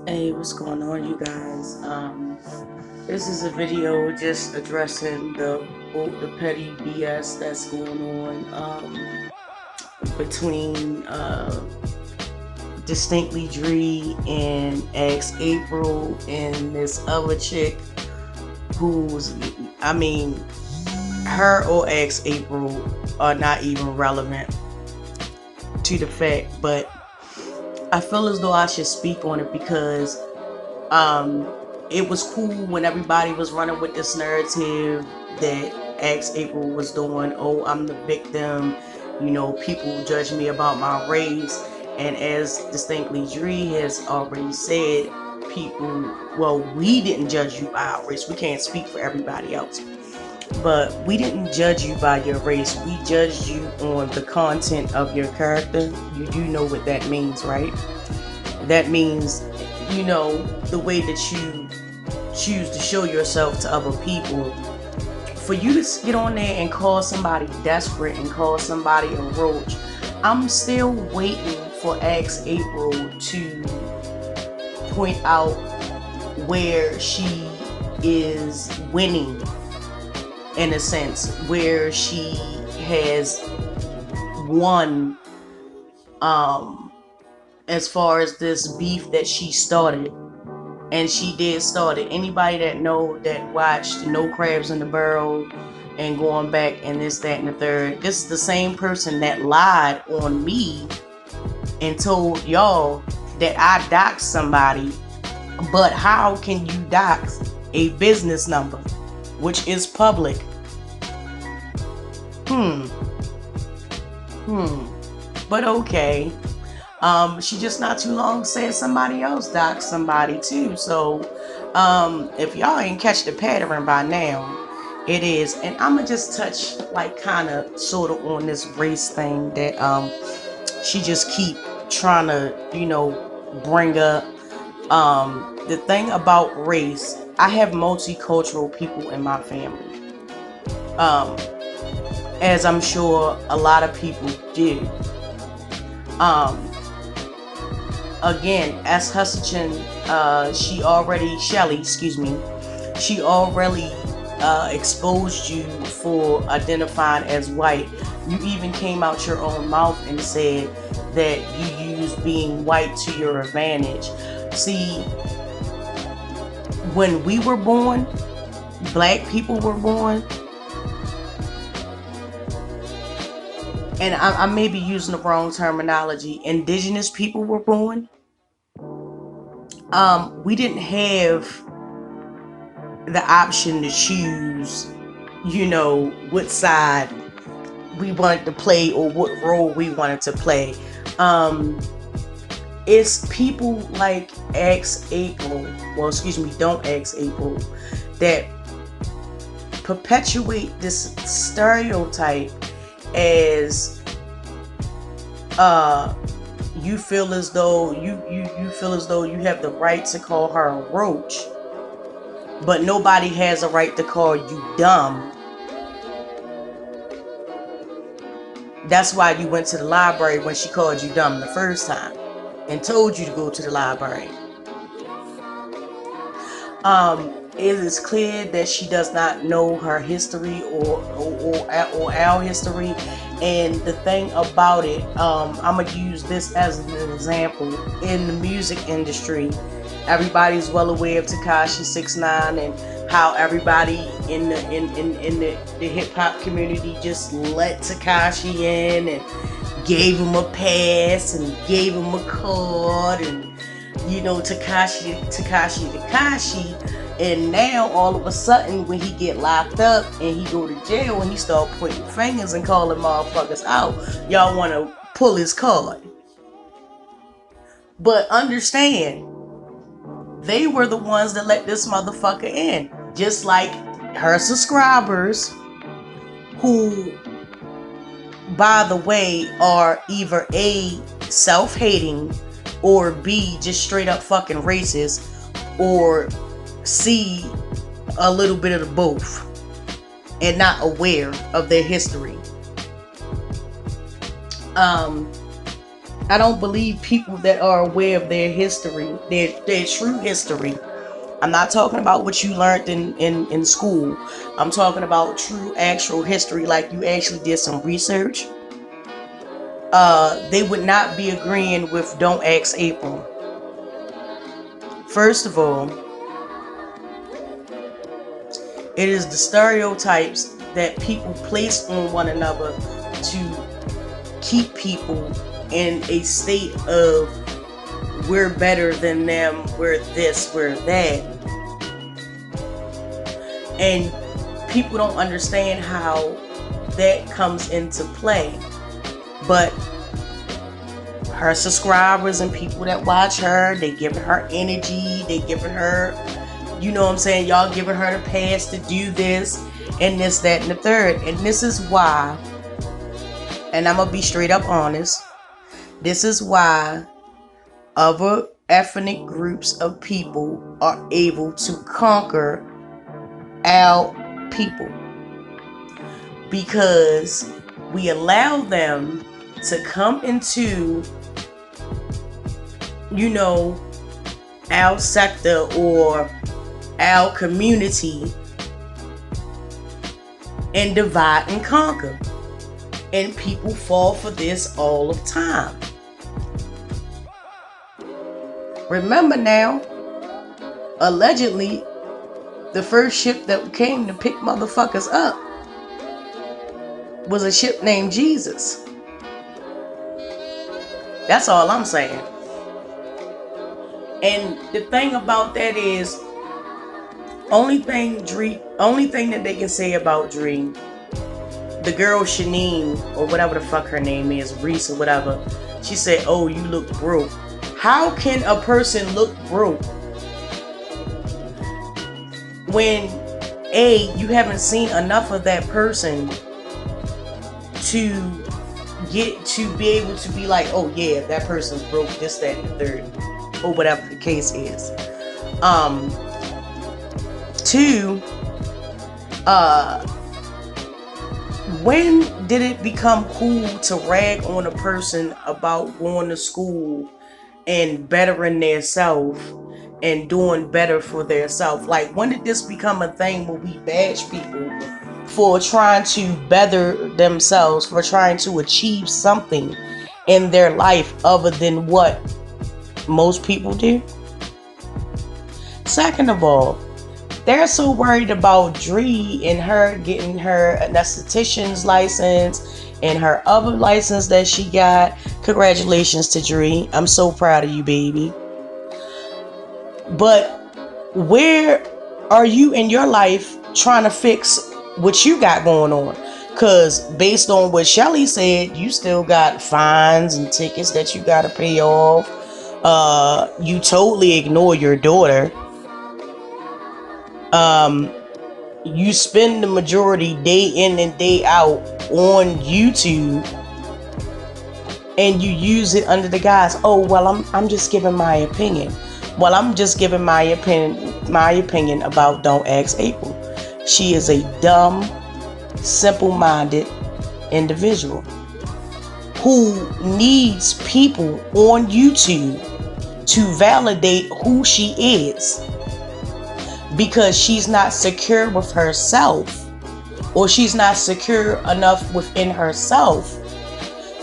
Hey, what's going on, you guys? This is a video just addressing the petty BS that's going on between Distinctly Dree and April and this other chick who's, I mean, her or April are not even relevant to the fact, but I feel as though I should speak on it because it was cool when everybody was running with this narrative that April was doing. Oh, I'm the victim. You know, people judge me about my race. And as Distinctly Dree has already said, people, well, we didn't judge you by our race. We can't speak for everybody else. But we didn't judge you by your race. We judged you on the content of your character. You do know what that means, right? That means, you know, the way that you choose to show yourself to other people. For you to get on there and call somebody desperate and call somebody a roach, I'm still waiting for April to point out where she is winning, in a sense, where she has won as far as this beef that she started. And she did start it. Anybody that watched No Crabs in the Barrel and going back and this, that, and the third, this is the same person that lied on me and told y'all that I doxed somebody. But how can you dox a business number, which is public? But okay. She just not too long said somebody else doxed somebody too. So if y'all ain't catch the pattern by now, it is. And I'ma just touch like kind of sort of on this race thing that she just keep trying to, you know, bring up. The thing about race, I have multicultural people in my family. As I'm sure a lot of people do. Again, as Hussein, Shelly, she already exposed you for identifying as white. You even came out your own mouth and said that you use being white to your advantage. See, when we were born, black people were born, and I may be using the wrong terminology, indigenous people were born. We didn't have the option to choose, you know, what side we wanted to play or what role we wanted to play. It's people like Don't Ask April, that perpetuate this stereotype as you feel as though you have the right to call her a roach, but nobody has a right to call you dumb. That's why you went to the library when she called you dumb the first time and told you to go to the library. It is clear that she does not know her history or our history. And the thing about it, I'm gonna use this as an example. In the music industry, everybody's well aware of Tekashi 6ix9ine and how everybody in the hip hop community just let Tekashi in and gave him a pass and gave him a card, and you know, Tekashi. And now all of a sudden, when he get locked up and he go to jail and he start pointing fingers and calling motherfuckers out, y'all want to pull his card. But understand, they were the ones that let this motherfucker in. Just like her subscribers, who, by the way, are either A, self-hating, or B, just straight up fucking racist, or C, a little bit of the both, and not aware of their history. I don't believe people that are aware of their history, their true history. I'm not talking about what you learned in school. I'm talking about true actual history, like you actually did some research. They would not be agreeing with Don't Ask April. First of all, it is the stereotypes that people place on one another to keep people in a state of we're better than them, we're this, we're that. And people don't understand how that comes into play. But her subscribers and people that watch her, they giving her energy, they giving her, you know what I'm saying, y'all giving her the pass to do this and this, that, and the third. And this is why, and I'm gonna be straight up honest, this is why other ethnic groups of people are able to conquer our people, because we allow them to come into, you know, our sector or our community and divide and conquer. And people fall for this all the time. Remember now, allegedly, the first ship that came to pick motherfuckers up was a ship named Jesus. That's all I'm saying. And the thing about that is, only thing that they can say about Dree, the girl Shanine, or whatever the fuck her name is, Reese or whatever, she said, oh, you look broke. How can a person look broke when you haven't seen enough of that person to get to be able to be like, oh yeah, that person's broke, this, that, and the third, or whatever the case is. Two, when did it become cool to rag on a person about going to school and bettering their self and doing better for their self? Like, when did this become a thing where we bash people for trying to better themselves, for trying to achieve something in their life other than what most people do? Second of all, they're so worried about Dree and her getting her anesthetician's license and her other license that she got. Congratulations to Dree. I'm so proud of you, baby. But where are you in your life trying to fix what you got going on? Because based on what Shelly said, you still got fines and tickets that you got to pay off. You totally ignore your daughter. You spend the majority day in and day out on YouTube, and you use it under the guise, oh well, I'm just giving my opinion. Well, I'm just giving my opinion about Don't Ask April. She is a dumb, simple-minded individual who needs people on YouTube to validate who she is, because she's not secure with herself, or she's not secure enough within herself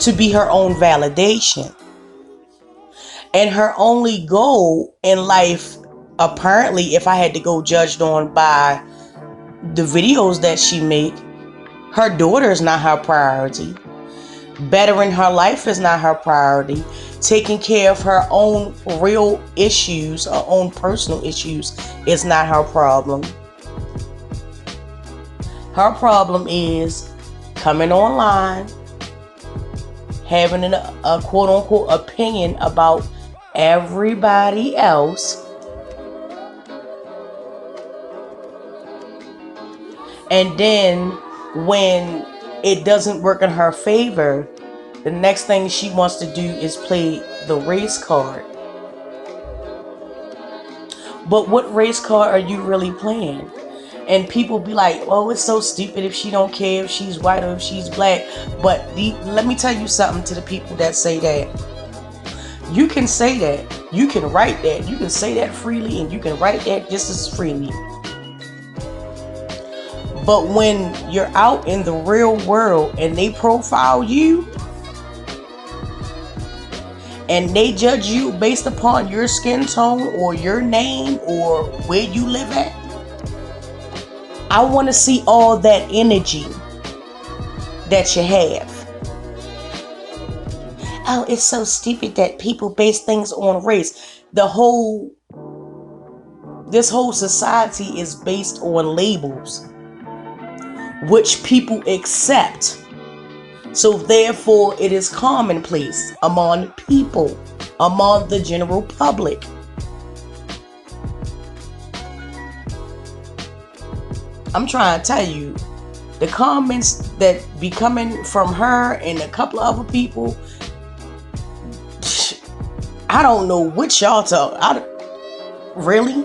to be her own validation. And her only goal in life, apparently, if I had to go judged on by the videos that she make, her daughter is not her priority. Bettering her life is not her priority. Taking care of her own real issues, her own personal issues, is not her problem. Her problem is coming online, having a quote-unquote opinion about everybody else, and then when it doesn't work in her favor, the next thing she wants to do is play the race card. But what race card are you really playing? And people be like, oh, it's so stupid if she don't care if she's white or if she's black. But let me tell you something to the people that say that. You can say that. You can write that. You can say that freely, and you can write that just as freely. But when you're out in the real world and they profile you and they judge you based upon your skin tone or your name or where you live at, I want to see all that energy that you have. Oh, it's so stupid that people base things on race. This whole society is based on labels, which people accept. So therefore, it is commonplace among people, among the general public. I'm trying to tell you, the comments that be coming from her and a couple of other people, I don't know what y'all talk. Really?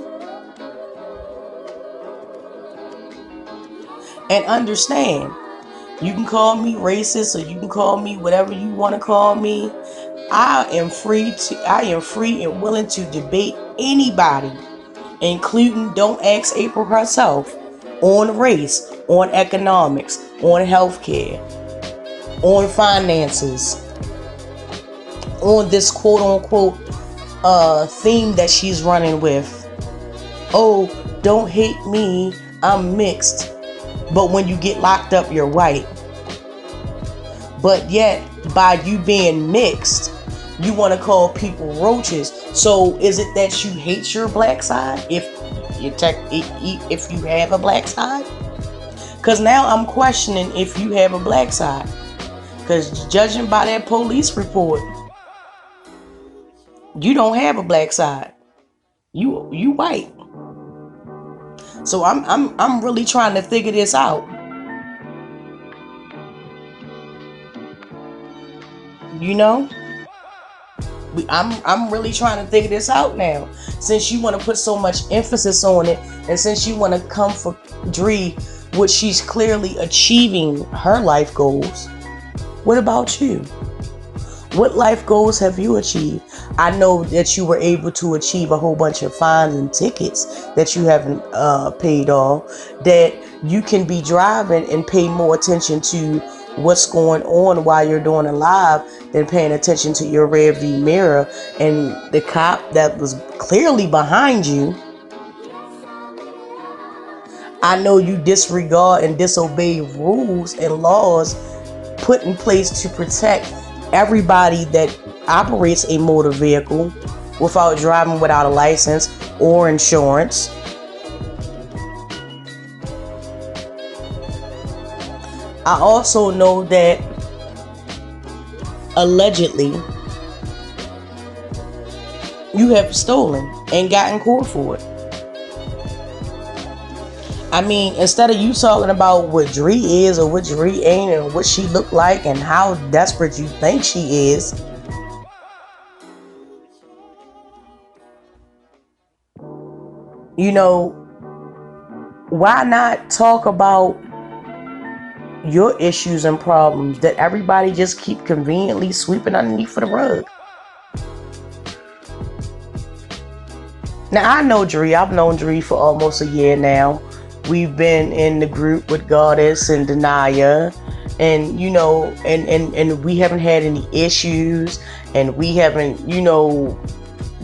And understand, you can call me racist or you can call me whatever you want to call me. I am free and willing to debate anybody, including Don't Ask April herself, on race, on economics, on healthcare, on finances, on this quote unquote theme that she's running with. Oh, don't hate me, I'm mixed. But when you get locked up, you're white. But yet, by you being mixed, you want to call people roaches. So is it that you hate your black side if you have a black side? Because now I'm questioning if you have a black side. Because judging by that police report, you don't have a black side. You white. So I'm really trying to figure this out. You know? I'm really trying to figure this out now. Since you want to put so much emphasis on it, and since you want to come for Dree, which she's clearly achieving her life goals, what about you? What life goals have you achieved? I know that you were able to achieve a whole bunch of fines and tickets that you haven't paid off, that you can be driving and pay more attention to what's going on while you're doing a live than paying attention to your rear view mirror and the cop that was clearly behind you. I know you disregard and disobey rules and laws put in place to protect everybody that operates a motor vehicle without driving without a license or insurance. I also know that allegedly you have stolen and gotten caught for it. I mean, instead of you talking about what Dree is or what Dree ain't and what she look like and how desperate you think she is, you know, why not talk about your issues and problems that everybody just keep conveniently sweeping underneath for the rug? Now, I know Dree. I've known Dree for almost a year now. We've been in the group with Goddess and Denia, and you know, and we haven't had any issues, and we haven't, you know,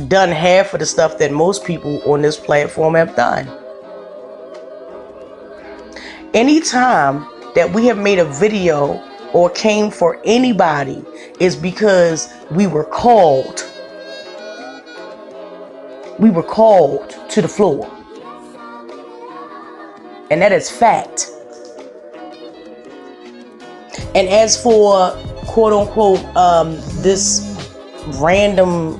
done half of the stuff that most people on this platform have done. Anytime that we have made a video or came for anybody is because we were called. We were called to the floor. And that is fact. And as for quote unquote this random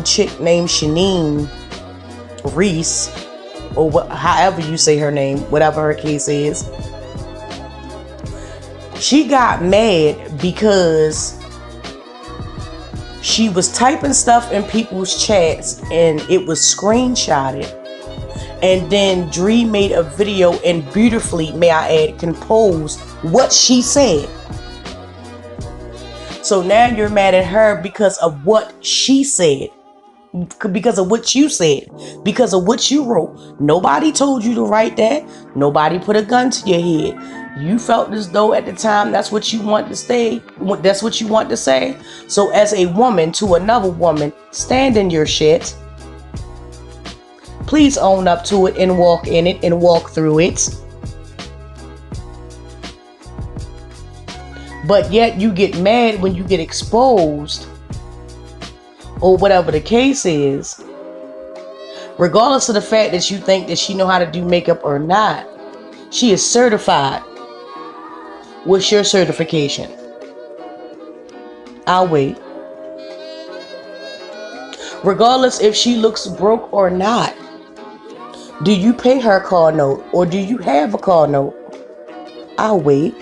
chick named Shanine Reese, or however you say her name, whatever her case is, she got mad because she was typing stuff in people's chats and it was screenshotted. And then Dree made a video and beautifully, may I add, composed what she said. So now you're mad at her because of what she said, because of what you said, because of what you wrote. Nobody told you to write that. Nobody put a gun to your head. You felt as though at the time that's what you want to say. That's what you want to say. So as a woman to another woman, stand in your shit. Please own up to it and walk in it and walk through it. But yet you get mad when you get exposed or whatever the case is, regardless of the fact that you think that she know how to do makeup or not. She is certified. What's your certification? I'll wait. Regardless if she looks broke or not, do you pay her car note or do you have a car note? I'll wait.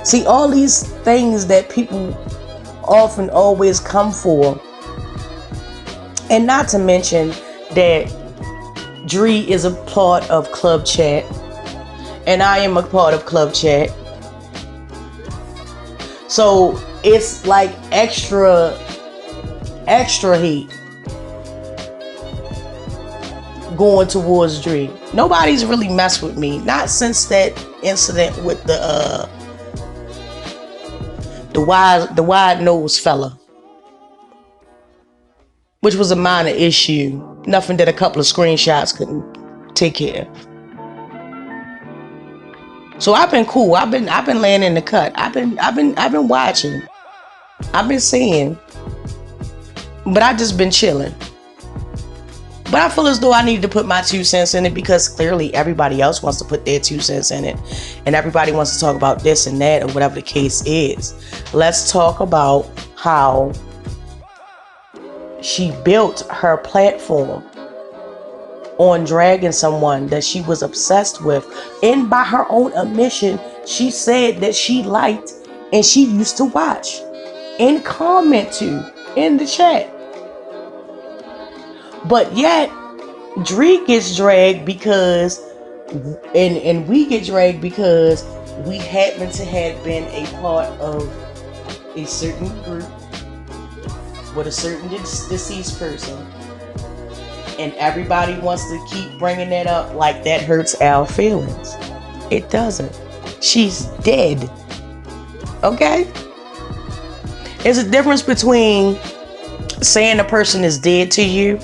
See, all these things that people often always come for, and not to mention that Dree is a part of Club Chat and I am a part of Club Chat, so it's like extra heat going towards Dree. Nobody's really messed with me, not since that incident with the wide nose fella, which was a minor issue, nothing that a couple of screenshots couldn't take care of. So I've been cool. I've been laying in the cut. I've been watching. I've been seeing, but I just been chilling. But I feel as though I need to put my 2 cents in it because clearly everybody else wants to put their 2 cents in it. And everybody wants to talk about this and that or whatever the case is. Let's talk about how she built her platform on dragging someone that she was obsessed with. And by her own admission, she said that she liked and she used to watch and comment to in the chat. But yet, Dree gets dragged because, and we get dragged because we happen to have been a part of a certain group with a certain deceased person. And everybody wants to keep bringing that up like that hurts our feelings. It doesn't. She's dead. Okay? There's a difference between saying a person is dead to you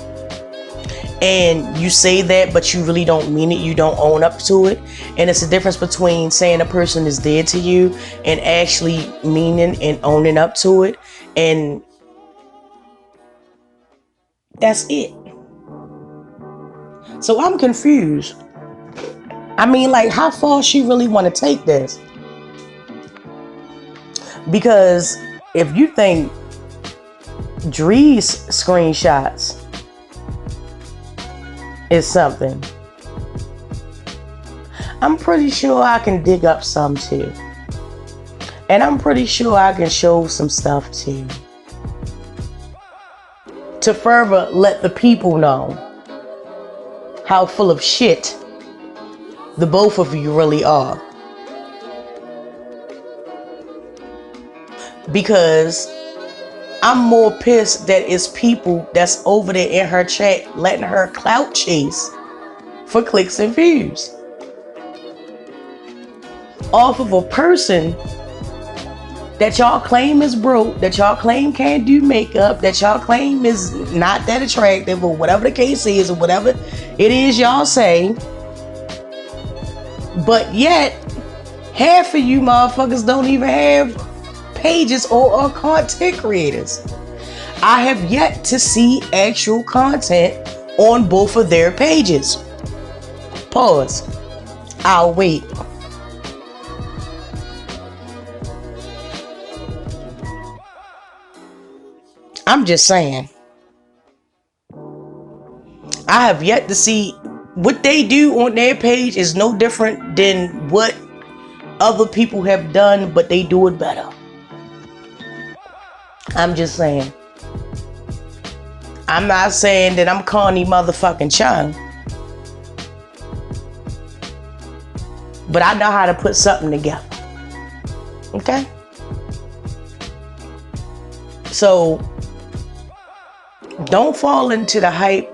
and you say that, but you really don't mean it. You don't own up to it. And it's a difference between saying a person is dead to you and actually meaning and owning up to it. And that's it. So I'm confused. I mean, like, how far she really want to take this? Because if you think Dree's screenshots is something, I'm pretty sure I can dig up some too. And I'm pretty sure I can show some stuff too, to further let the people know how full of shit the both of you really are. Because I'm more pissed that it's people that's over there in her chat letting her clout chase for clicks and views off of a person that y'all claim is broke, that y'all claim can't do makeup, that y'all claim is not that attractive, or whatever the case is, or whatever it is y'all say. But yet, half of you motherfuckers don't even have pages or are content creators. I have yet to see actual content on both of their pages. Pause. I'll wait. I'm just saying. I have yet to see what they do on their page is no different than what other people have done, but they do it better. I'm just saying. I'm not saying that I'm Connie motherfucking Chung, but I know how to put something together. Okay? So don't fall into the hype.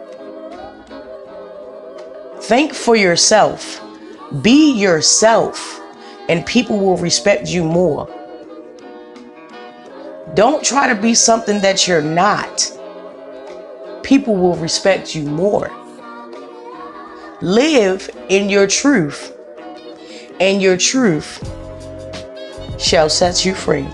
Think for yourself. Be yourself, and people will respect you more. Don't try to be something that you're not. People will respect you more. Live in your truth, and your truth shall set you free.